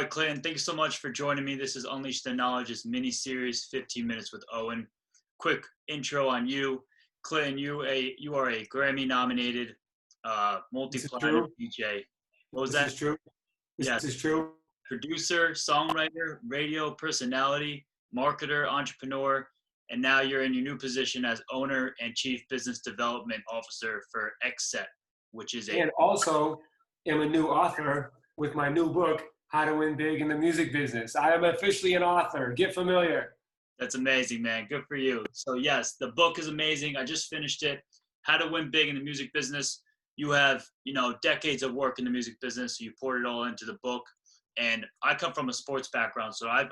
right, Clinton, thanks so much for joining me. This is Unleash the Knowledge's mini-series, 15 Minutes with Owen. Quick intro on you. Clinton, you are a Grammy-nominated This is multi-platinum true. DJ. What was This that? is true. This Yes. is true. Producer, songwriter, radio personality, marketer, entrepreneur, and now you're in your new position as owner and chief business development officer for XSET, which is And also am a new author with my new book, How to Win Big in the Music Business. I am officially an author. Get familiar. That's amazing, man. Good for you. So yes, the book is amazing. I just finished it. How to Win Big in the Music Business. You have, decades of work in the music business. So you poured it all into the book. And I come from a sports background, so I've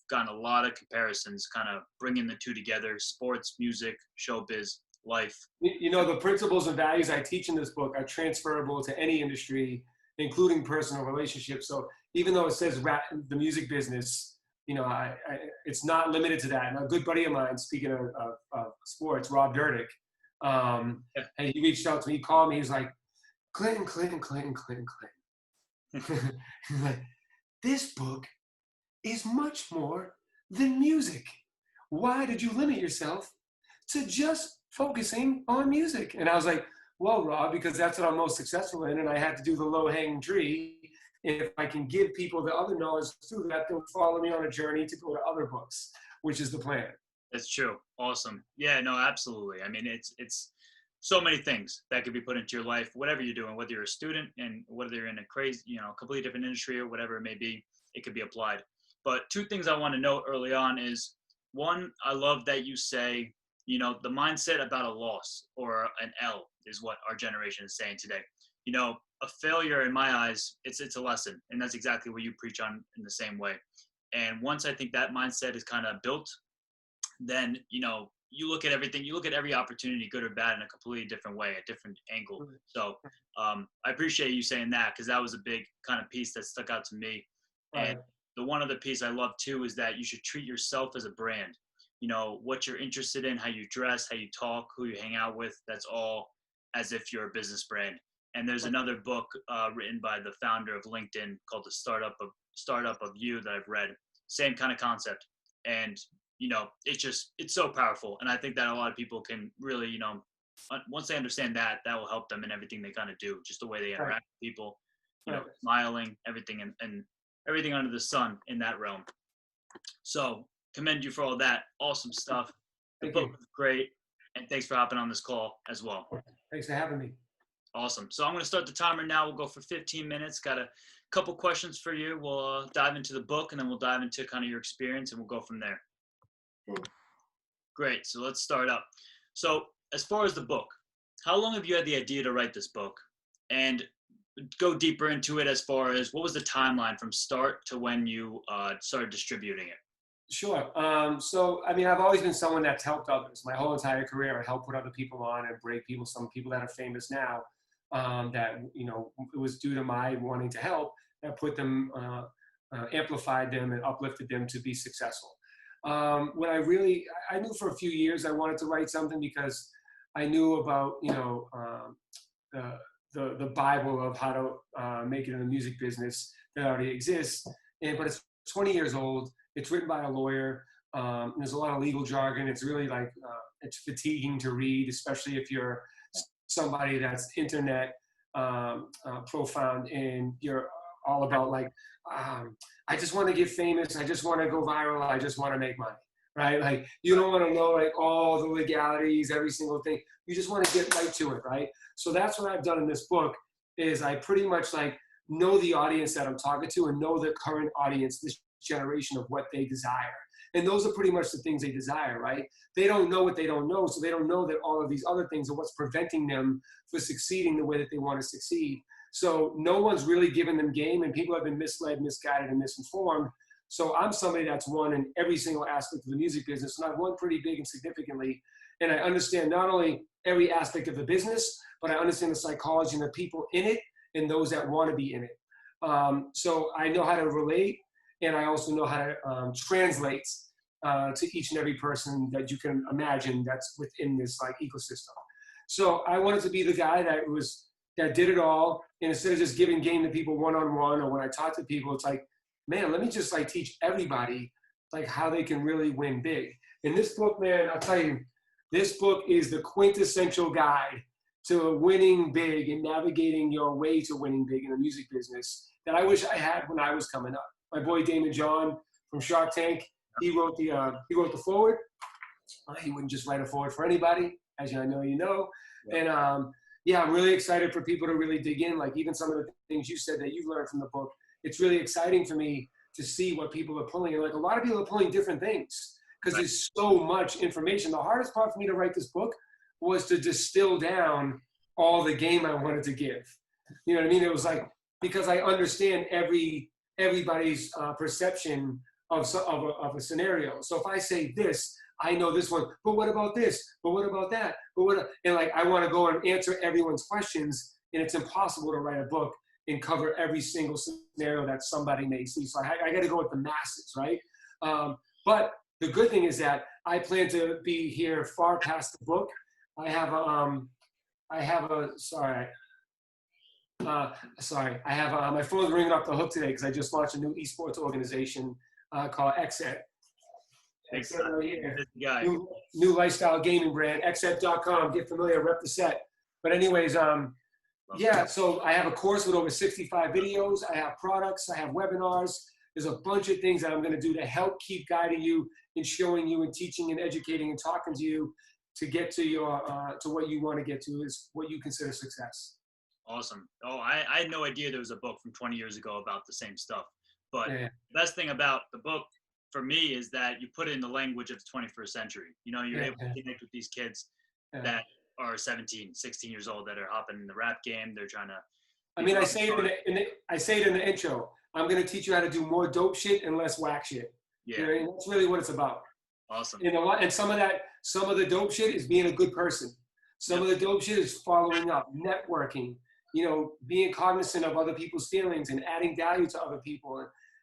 gotten a lot of comparisons, kind of bringing the two together: sports, music, showbiz, life. The principles and values I teach in this book are transferable to any industry, including personal relationships. So even though it says the music business, it's not limited to that. And a good buddy of mine, speaking of sports, Rob Dyrdek, and he reached out to me, he called me, he's like, Clinton. He's like, this book is much more than music. Why did you limit yourself to just focusing on music? And I was like, well, Rob, because that's what I'm most successful in, and I had to do the low-hanging tree. And if I can give people the other knowledge through that, they'll follow me on a journey to go to other books, which is the plan. That's true. Awesome. Yeah, no, absolutely. I mean, it's so many things that could be put into your life, whatever you're doing, whether you're a student and whether you're in a crazy, completely different industry or whatever it may be, it could be applied. But two things I want to note early on is, one, I love that you say, the mindset about a loss or an L is what our generation is saying today. A failure in my eyes, it's a lesson. And that's exactly what you preach on in the same way. And once I think that mindset is kind of built, then, you look at everything, you look at every opportunity, good or bad, in a completely different way, a different angle. So I appreciate you saying that, because that was a big kind of piece that stuck out to me. Right. And the one other piece I love too is that you should treat yourself as a brand. What you're interested in, how you dress, how you talk, who you hang out with, that's all as if you're a business brand. And there's another book written by the founder of LinkedIn called The Startup of You that I've read. Same kind of concept. And it's so powerful. And I think that a lot of people can really, once they understand that will help them in everything they kind of do, just the way they interact with people, smiling, everything, and everything under the sun in that realm. So commend you for all that. Awesome stuff. The book was great. And thanks for hopping on this call as well. Thanks for having me. Awesome. So I'm going to start the timer now. We'll go for 15 minutes. Got a couple questions for you. We'll dive into the book, and then we'll dive into kind of your experience, and we'll go from there. Great. So let's start up. So as far as the book, how long have you had the idea to write this book? And go deeper into it as far as what was the timeline from start to when you started distributing it? Sure. I've always been someone that's helped others. My whole entire career, I helped put other people on and break people, some people that are famous now, that, it was due to my wanting to help, that put them, amplified them and uplifted them to be successful. When I knew for a few years I wanted to write something, because I knew about, the Bible of how to make it in the music business that already exists. But it's 20 years old. It's written by a lawyer. There's a lot of legal jargon. It's really it's fatiguing to read, especially if you're somebody that's internet profound and you're all about I just want to get famous. I just want to go viral. I just want to make money, right? Like, you don't want to know all the legalities, every single thing. You just want to get right to it, right? So that's what I've done in this book, is I pretty much know the audience that I'm talking to and know the current audience, this generation, of what they desire. And those are pretty much the things they desire, right? They don't know what they don't know, so they don't know that all of these other things are what's preventing them from succeeding the way that they want to succeed. So no one's really given them game, and people have been misled, misguided, and misinformed. So I'm somebody that's won in every single aspect of the music business, and I've won pretty big and significantly. And I understand not only every aspect of the business, but I understand the psychology and the people in it and those that want to be in it. So I know how to relate, and I also know how to translate to each and every person that you can imagine that's within this ecosystem. So I wanted to be the guy that did it all, and instead of just giving game to people one-on-one, or when I talk to people, it's man, let me just like teach everybody like how they can really win big. And this book, man, I'll tell you, this book is the quintessential guide to winning big and navigating your way to winning big in the music business that I wish I had when I was coming up. My boy Damon John from Shark Tank, he wrote the forward. He wouldn't just write a forward for anybody, as I know you know. Yeah. And yeah, I'm really excited for people to really dig in. Like even some of the things you said that you've learned from the book, it's really exciting for me to see what people are pulling. And like a lot of people are pulling different things because there's so much information. The hardest part for me to write this book was to distill down all the game I wanted to give. You know what I mean? It was like, because I understand everybody's perception of a scenario. So if I say this, I know this one, but what about this? But what about that? But what? And like, I want to go and answer everyone's questions, and it's impossible to write a book and cover every single scenario that somebody may see. So I got to go with the masses, right? But the good thing is that I plan to be here far past the book. I have my phone's ringing off the hook today because I just launched a new esports organization called XSET. XSET right here. New lifestyle gaming brand, XSET.com. Get familiar, rep the set. But anyways, yeah, so I have a course with over 65 videos. I have products. I have webinars. There's a bunch of things that I'm going to do to help keep guiding you and showing you and teaching and educating and talking to you to get to your to what you want to get to is what you consider success. Awesome. Oh, I had no idea there was a book from 20 years ago about the same stuff. But the best thing about the book for me is that you put it in the language of the 21st century. You know, you're able to connect with these kids that are 17, 16 years old that are hopping in the rap game. They're trying to. I mean, I say it in the intro. I'm going to teach you how to do more dope shit and less whack shit. Yeah. You know, and that's really what it's about. Awesome. And some of the dope shit is being a good person. Some of the dope shit is following up, networking, you know, being cognizant of other people's feelings and adding value to other people.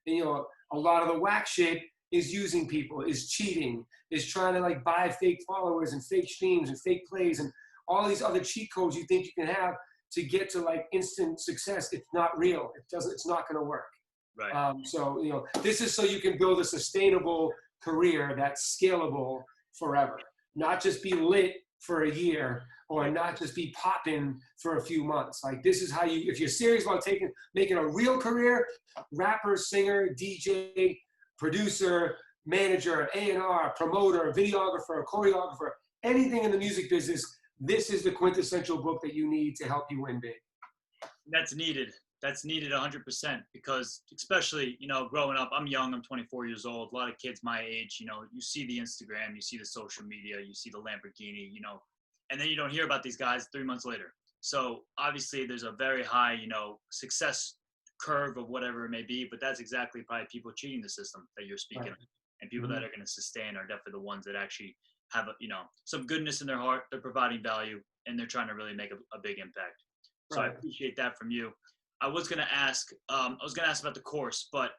And you know, a lot of the whack shit is using people, is cheating, is trying to like buy fake followers and fake streams and fake plays and all these other cheat codes you think you can have to get to like instant success. It's not real. It's not going to work. Right. So, you know, this is so you can build a sustainable career that's scalable forever, not just be lit for a year or not just be popping for a few months. Like this is how you, if you're serious about making a real career, rapper, singer, DJ, producer, manager, A&R, promoter, videographer, choreographer, anything in the music business, this is the quintessential book that you need to help you win big. That's needed. That's needed 100% because especially, you know, growing up, I'm young, I'm 24 years old. A lot of kids my age, you know, you see the Instagram, you see the social media, you see the Lamborghini, you know, and then you don't hear about these guys 3 months later. So obviously there's a very high, you know, success curve of whatever it may be, but that's exactly probably people cheating the system that you're speaking of. And people that are going to sustain are definitely the ones that actually have, you know, some goodness in their heart. They're providing value and they're trying to really make a big impact. So I appreciate that from you. I was going to ask about the course, but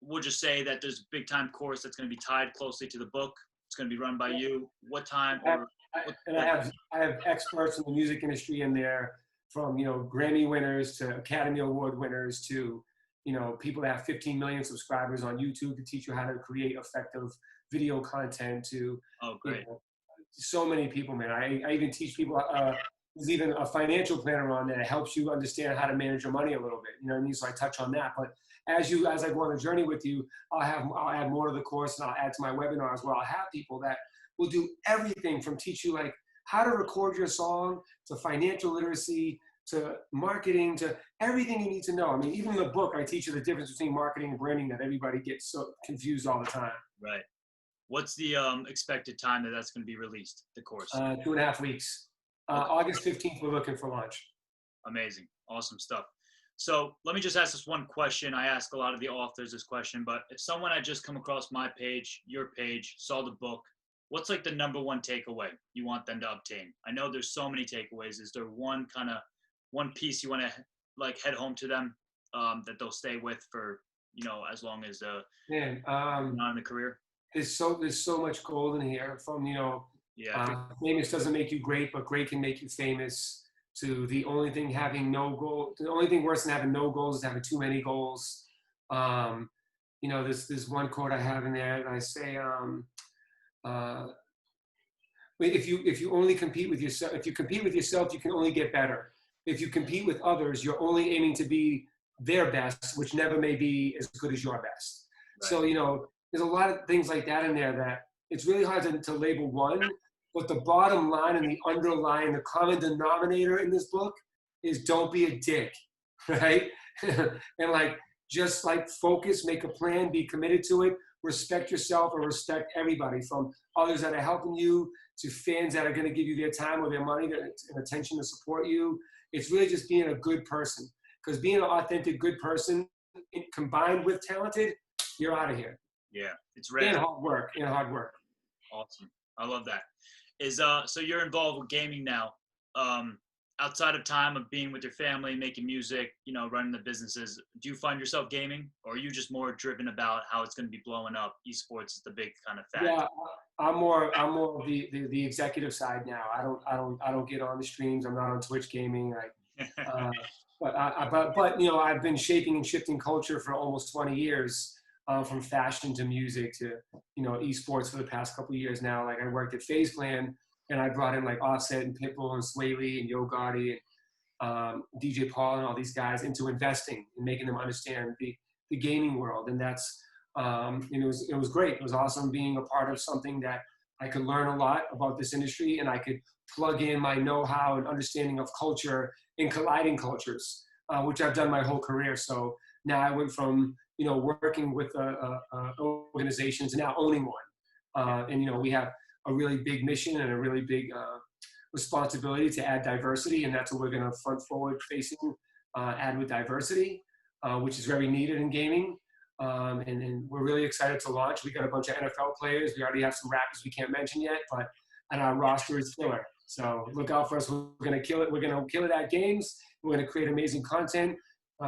we'll just say that there's a big time course that's going to be tied closely to the book. It's going to be run by you. What time? I have experts in the music industry in there, from, you know, Grammy winners to Academy Award winners to, you know, people that have 15 million subscribers on YouTube to teach you how to create effective video content to, great. You know, so many people, man. I even teach people, there's even a financial planner on there that helps you understand how to manage your money a little bit. You know what I mean? So I touch on that. But as I go on a journey with you, I'll add more to the course and I'll add to my webinars where I'll have people that will do everything from teach you like how to record your song to financial literacy to marketing to everything you need to know. I mean, even in the book, I teach you the difference between marketing and branding that everybody gets so confused all the time. Right. What's the expected time that's going to be released, the course? 2.5 weeks. August 15th, we're looking for launch. Amazing. Awesome stuff. So let me just ask this one question. I ask a lot of the authors this question, but if someone had just come across my page, your page, saw the book, what's like the number one takeaway you want them to obtain? I know there's so many takeaways. Is there one piece you want to like head home to them that they'll stay with for, you know, as long as not in the career? There's so much gold in here, from, you know, famous doesn't make you great, but great can make you famous, to the only thing having no goal. The only thing worse than having no goals is having too many goals. you know, this one quote I have in there, and I say, uh, if you only compete with yourself, if you compete with yourself, you can only get better. If you compete with others, you're only aiming to be their best, which never may be as good as your best. Right. So, you know, there's a lot of things like that in there that it's really hard to label one, but the bottom line and the underlying, the common denominator in this book is don't be a dick, right? And like, just like focus, make a plan, be committed to it, respect yourself and respect everybody, from others that are helping you to fans that are going to give you their time or their money and attention to support you. It's really just being a good person, because being an authentic good person combined with talented, you're out of here. Yeah, it's rare. And hard work, and hard work. Awesome. I love that. So you're involved with gaming now. Outside of time of being with your family, making music, you know, running the businesses, do you find yourself gaming, or are you just more driven about how it's going to be blowing up? Esports is the big kind of factor. Yeah, I'm more of the executive side now. I don't get on the streams. I'm not on Twitch gaming. But you know, I've been shaping and shifting culture for almost 20 years, from fashion to music to, you know, esports for the past couple of years now. Like, I worked at FaZe Clan, and I brought in like Offset and Pitbull and Sway Lee and Yo Gotti and DJ Paul and all these guys into investing and making them understand the gaming world. And that's, and it was great. It was awesome being a part of something that I could learn a lot about this industry, and I could plug in my know-how and understanding of culture in colliding cultures, which I've done my whole career. So now I went from, you know, working with organizations to now owning one. And, you know, we have a really big mission and a really big responsibility to add diversity, and that's what we're going to front forward facing, add with diversity, which is very needed in gaming. And we're really excited to launch. We got a bunch of NFL players. We already have some rappers we can't mention yet, and our roster is killer. So look out for us. We're going to kill it. We're going to kill it at games. We're going to create amazing content,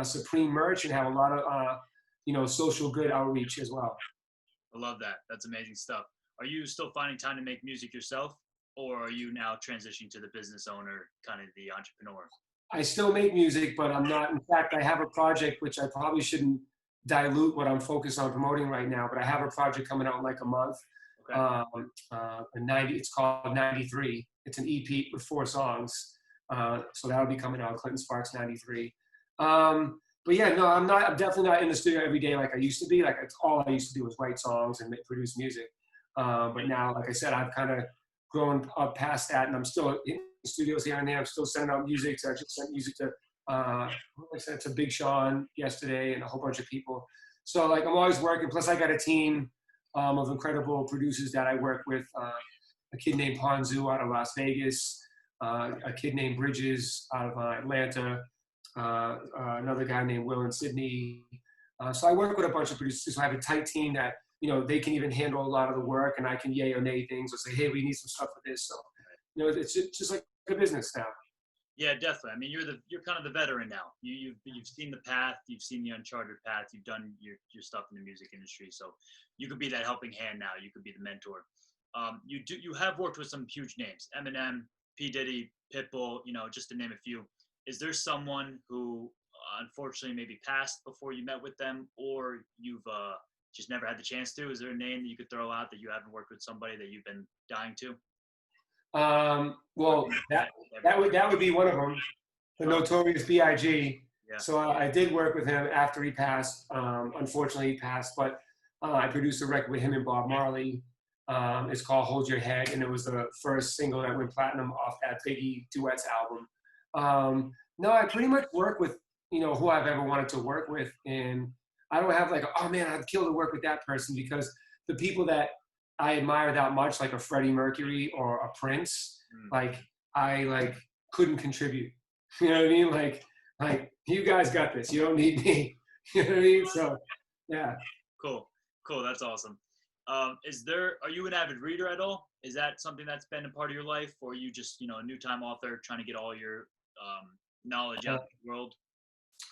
supreme merch, and have a lot of, you know, social good outreach as well. I love that. That's amazing stuff. Are you still finding time to make music yourself, or are you now transitioning to the business owner, kind of the entrepreneur? I still make music, but I'm not. In fact, I have a project which I probably shouldn't dilute what I'm focused on promoting right now, but I have a project coming out in like a month. Okay. It's called 93. It's an EP with 4 songs. So that'll be coming out, Clinton Sparks 93. But yeah, no, I'm definitely not in the studio every day like I used to be. Like, it's all I used to do was write songs and produce music. But now, like I said, I've kind of grown up past that, and I'm still in studios here and there. I'm still sending out music. So I just sent music to, like I said, to Big Sean yesterday and a whole bunch of people. So like, I'm always working. Plus, I got a team of incredible producers that I work with. A kid named Ponzu out of Las Vegas, a kid named Bridges out of Atlanta, another guy named Will in Sydney. So I work with a bunch of producers. So I have a tight team that, you know, they can even handle a lot of the work, and I can yay or nay things or say, hey, we need some stuff for this. So, you know, it's just like a business now. Yeah, definitely. I mean, you're kind of the veteran now. You've seen the path, you've seen the uncharted path, you've done your stuff in the music industry. So you could be that helping hand now. You could be the mentor. You have worked with some huge names: Eminem, P. Diddy, Pitbull. You know, just to name a few. Is there someone who unfortunately maybe passed before you met with them, or you've just never had the chance to? Is there a name that you could throw out that you haven't worked with somebody that you've been dying to? Well, that would be one of them, the Notorious B.I.G. Yeah. So I did work with him after he passed. Unfortunately, he passed, but I produced a record with him and Bob Marley. It's called Hold Your Head, and it was the first single that went platinum off that Biggie Duets album. No, I pretty much work with, you know, who I've ever wanted to work with, and I don't have like, oh man, I'd kill to work with that person, because the people that I admire that much, like a Freddie Mercury or a Prince, like I couldn't contribute. You know what I mean? Like you guys got this. You don't need me. You know what I mean? So yeah. Cool. That's awesome. Are you an avid reader at all? Is that something that's been a part of your life, or are you just, you know, a new time author trying to get all your knowledge out in the world?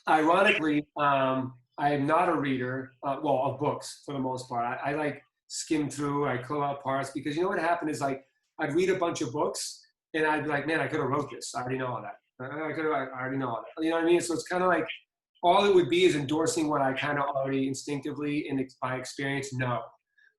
Ironically, I am not a reader, well, of books for the most part. I like skim through, I pull out parts, because you know what happened is, like, I'd read a bunch of books and I'd be like, man, I could have wrote this. I already know all that. I already know all that. You know what I mean? So it's kind of like, all it would be is endorsing what I kind of already instinctively in my experience know,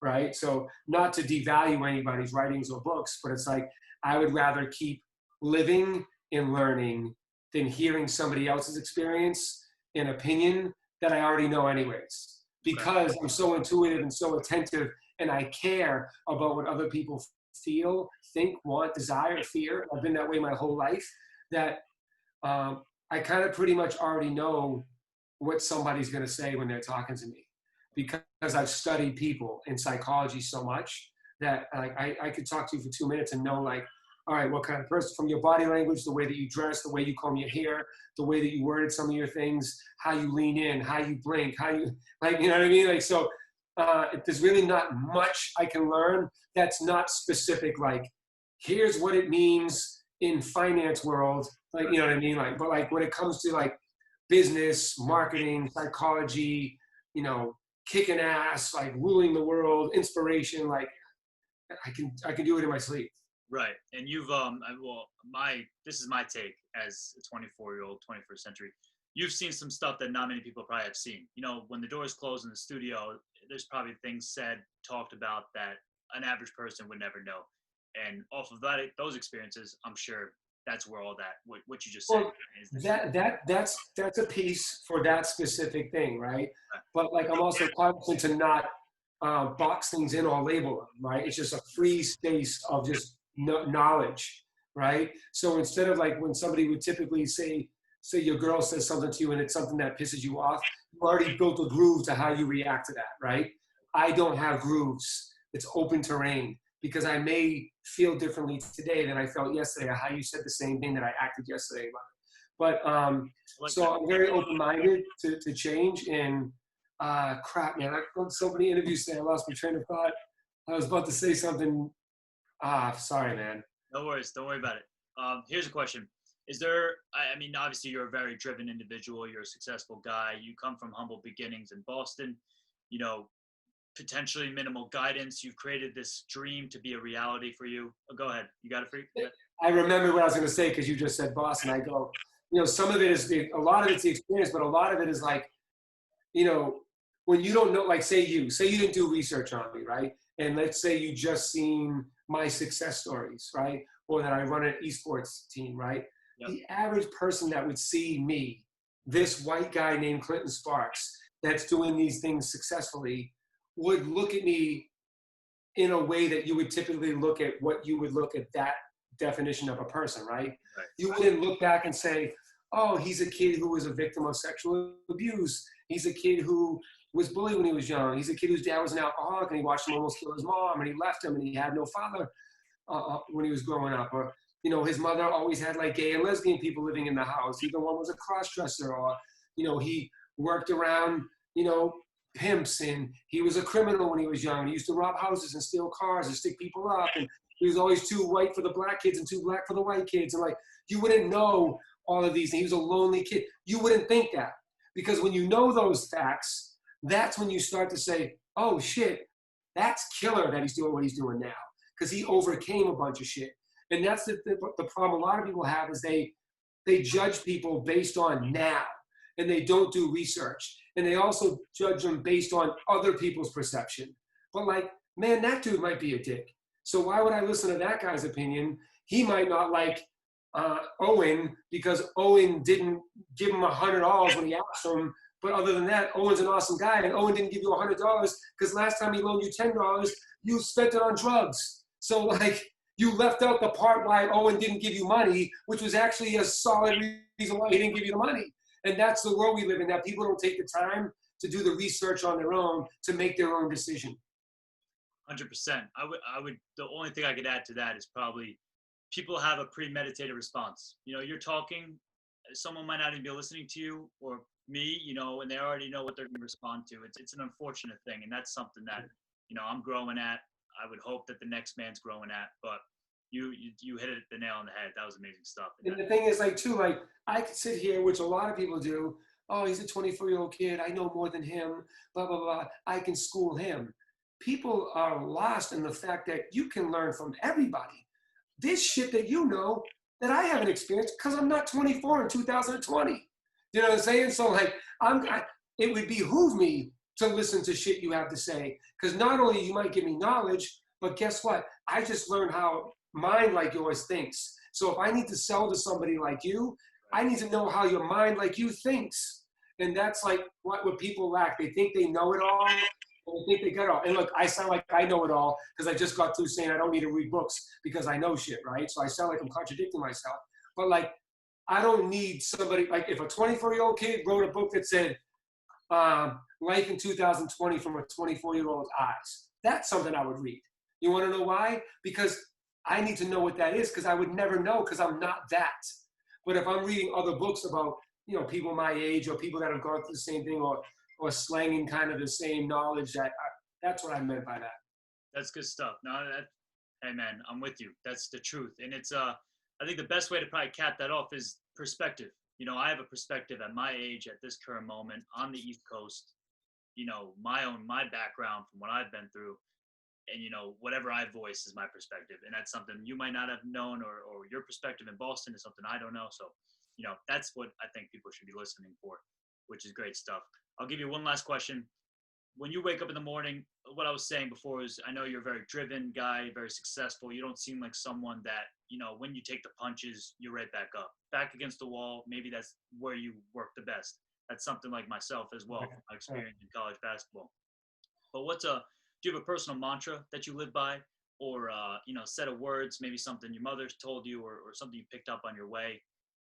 right? So not to devalue anybody's writings or books, but it's like I would rather keep living and learning than hearing somebody else's experience and opinion that I already know anyways. Because I'm so intuitive and so attentive and I care about what other people feel, think, want, desire, fear. I've been that way my whole life that I kind of pretty much already know what somebody's going to say when they're talking to me because I've studied people in psychology so much that like I could talk to you for 2 minutes and know like, all right, what kind of person, from your body language, the way that you dress, the way you comb your hair, the way that you worded some of your things, how you lean in, how you blink, how you, like, you know what I mean? Like, so there's really not much I can learn that's not specific, like, here's what it means in finance world, like, you know what I mean? Like, but like when it comes to like business, marketing, psychology, you know, kicking ass, like ruling the world, inspiration, like I can do it in my sleep. Right. And you've, this is my take as a 24-year-old, 21st century. You've seen some stuff that not many people probably have seen. You know, when the doors close in the studio, there's probably things said, talked about that an average person would never know. And off of that, those experiences, I'm sure that's where all that, what you just said. Well, that's a piece for that specific thing, right? But like I'm also cognizant to not box things in or label them, right? It's just a free space of just knowledge, right? So instead of like when somebody would typically say your girl says something to you and it's something that pisses you off, you already built a groove to how you react to that, right? I don't have grooves. It's open terrain because I may feel differently today than I felt yesterday, or how you said the same thing that I acted yesterday about. But so I'm very open-minded to change. And crap, man, I've done so many interviews today, I lost my train of thought. I was about to say something. Sorry, man. No worries. Don't worry about it. Here's a question. Is there, I mean, obviously you're a very driven individual. You're a successful guy. You come from humble beginnings in Boston, you know, potentially minimal guidance. You've created this dream to be a reality for you. Oh, go ahead. You got it for you? I remember what I was going to say because you just said Boston. I go, you know, some of it is a lot of it's the experience, but a lot of it is like, you know, when you don't know, like say you didn't do research on me, right? And let's say you just seen my success stories, right? Or that I run an esports team, right? Yep. The average person that would see me, this white guy named Clinton Sparks, that's doing these things successfully, would look at me in a way that you would typically look at what you would look at that definition of a person, right? You wouldn't look back and say, oh, he's a kid who was a victim of sexual abuse. He's a kid who was bullied when he was young. He's a kid whose dad was an alcoholic and he watched him almost kill his mom and he left him and he had no father when he was growing up. Or, you know, his mother always had like gay and lesbian people living in the house. Either one was a cross-dresser, or, you know, he worked around, you know, pimps, and he was a criminal when he was young. He used to rob houses and steal cars and stick people up. And he was always too white for the black kids and too black for the white kids. And like, you wouldn't know all of these. And he was a lonely kid. You wouldn't think that, because when you know those facts, that's when you start to say, oh shit, that's killer that he's doing what he's doing now, because he overcame a bunch of shit. And that's the problem a lot of people have, is they judge people based on now, and they don't do research. And they also judge them based on other people's perception. But like, man, that dude might be a dick. So why would I listen to that guy's opinion? He might not like Owen because Owen didn't give him $100 when he asked him. But other than that, Owen's an awesome guy, and Owen didn't give you $100 because last time he loaned you $10, you spent it on drugs. So like, you left out the part why Owen didn't give you money, which was actually a solid reason why he didn't give you the money. And that's the world we live in, that people don't take the time to do the research on their own to make their own decision. 100%. I would, the only thing I could add to that is probably people have a premeditated response. You know, you're talking, someone might not even be listening to you or me, you know, and they already know what they're going to respond to. It's an unfortunate thing. And that's something that, you know, I'm growing at. I would hope that the next man's growing at, but you hit it the nail on the head. That was amazing stuff. And the thing is, like, too, like, I could sit here, which a lot of people do. Oh, he's a 24-year-old kid. I know more than him, blah, blah, blah. I can school him. People are lost in the fact that you can learn from everybody. This shit that you know that I haven't experienced because I'm not 24 in 2020. You know what I'm saying? So like, it would behoove me to listen to shit you have to say. Because not only you might give me knowledge, but guess what? I just learned how mind like yours thinks. So if I need to sell to somebody like you, I need to know how your mind like you thinks. And that's like what people lack. They think they know it all. And they think they got it all. And look, I sound like I know it all because I just got through saying I don't need to read books because I know shit, right? So I sound like I'm contradicting myself. But like, I don't need somebody, like if a 24-year-old kid wrote a book that said, Life in 2020 from a 24-year-old's eyes, that's something I would read. You want to know why? Because I need to know what that is because I would never know because I'm not that. But if I'm reading other books about, you know, people my age or people that have gone through the same thing or slanging kind of the same knowledge, that's what I meant by that. That's good stuff. No, hey man, I'm with you. That's the truth. And it's, I think the best way to probably cap that off is perspective. You know, I have a perspective at my age, at this current moment on the East Coast, you know, my background from what I've been through. And, you know, whatever I voice is my perspective. And that's something you might not have known, or your perspective in Boston is something I don't know. So, you know, that's what I think people should be listening for, which is great stuff. I'll give you one last question. When you wake up in the morning, what I was saying before is I know you're a very driven guy, very successful. You don't seem like someone that, you know, when you take the punches, you're right back up. Back against the wall, maybe that's where you work the best. That's something like myself as well, from my experience in college basketball. But do you have a personal mantra that you live by, or you know, set of words, maybe something your mother told you, or something you picked up on your way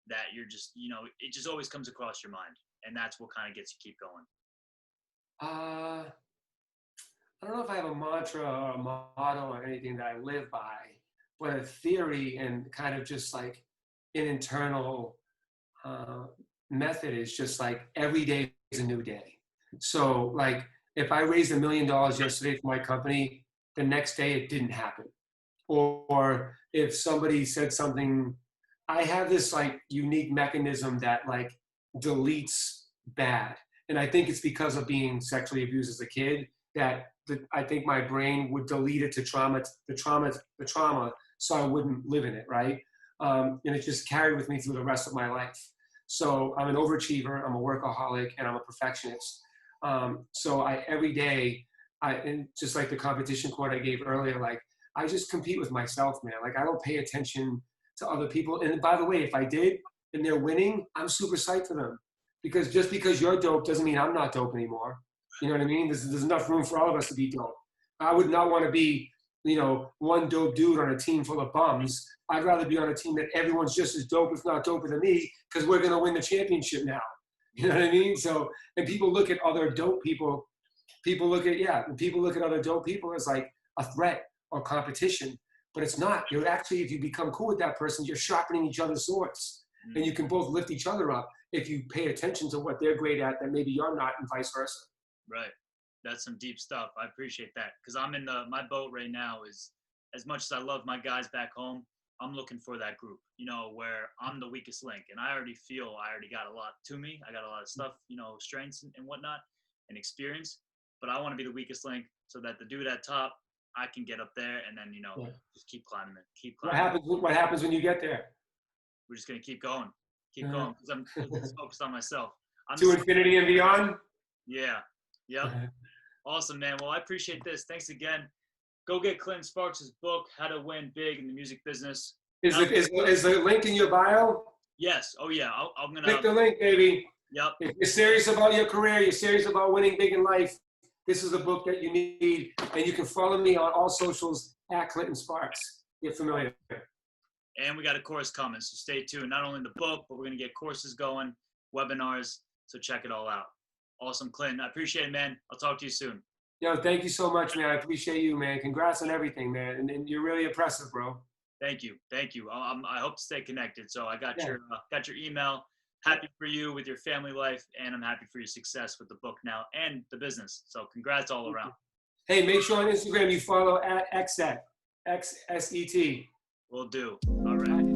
that you're just, you know, it just always comes across your mind, and that's what kind of gets you keep going? I don't know if I have a mantra or a motto or anything that I live by, but a theory and kind of just like an internal method is just like every day is a new day. So like if I raised $1 million yesterday for my company, the next day it didn't happen. Or if somebody said something, I have this like unique mechanism that like deletes bad. And I think it's because of being sexually abused as a kid that I think my brain would delete it to the trauma, so I wouldn't live in it, right? And it just carried with me through the rest of my life. So I'm an overachiever, I'm a workaholic, and I'm a perfectionist. So every day, and just like the competition quote I gave earlier, like I just compete with myself, man. Like I don't pay attention to other people. And by the way, if I did and they're winning, I'm super psyched for them. Because just because you're dope doesn't mean I'm not dope anymore. You know what I mean? There's enough room for all of us to be dope. I would not want to be, you know, one dope dude on a team full of bums. I'd rather be on a team that everyone's just as dope, if not doper than me, because we're going to win the championship now. You know what I mean? So, and people look at other dope people, people look at other dope people as like a threat or competition, but it's not. You're actually, if you become cool with that person, you're sharpening each other's swords, and you can both lift each other up if you pay attention to what they're great at that maybe you're not, and vice versa. Right. That's some deep stuff. I appreciate that, because I'm in my boat right now is, as much as I love my guys back home, I'm looking for that group, you know, where I'm the weakest link, and I already feel I already got a lot to me. I got a lot of stuff, you know, strengths and whatnot and experience, but I want to be the weakest link so that the dude at top, I can get up there and then, you know, just keep climbing it, keep climbing. What happens when you get there? We're just going to keep going, because I'm focused on myself. To infinity and beyond? Yeah. Yep. Awesome, man. Well, I appreciate this. Thanks again. Go get Clinton Sparks' book, How to Win Big in the Music Business. Is the link in your bio? Yes. Oh, yeah. I'm going to click the link, baby. Yep. If you're serious about your career, you're serious about winning big in life, this is a book that you need. And you can follow me on all socials at Clinton Sparks. Get familiar. And we got a course coming, so stay tuned. Not only the book, but we're going to get courses going, webinars, so check it all out. Awesome, Clinton. I appreciate it, man. I'll talk to you soon. Yo, thank you so much, man. I appreciate you, man. Congrats on everything, man. And you're really impressive, bro. Thank you. Thank you. I hope to stay connected. So I got your email. Happy for you with your family life, and I'm happy for your success with the book now and the business. So congrats all around. Hey, make sure on Instagram you follow at XSET, XSET. Will do. All right.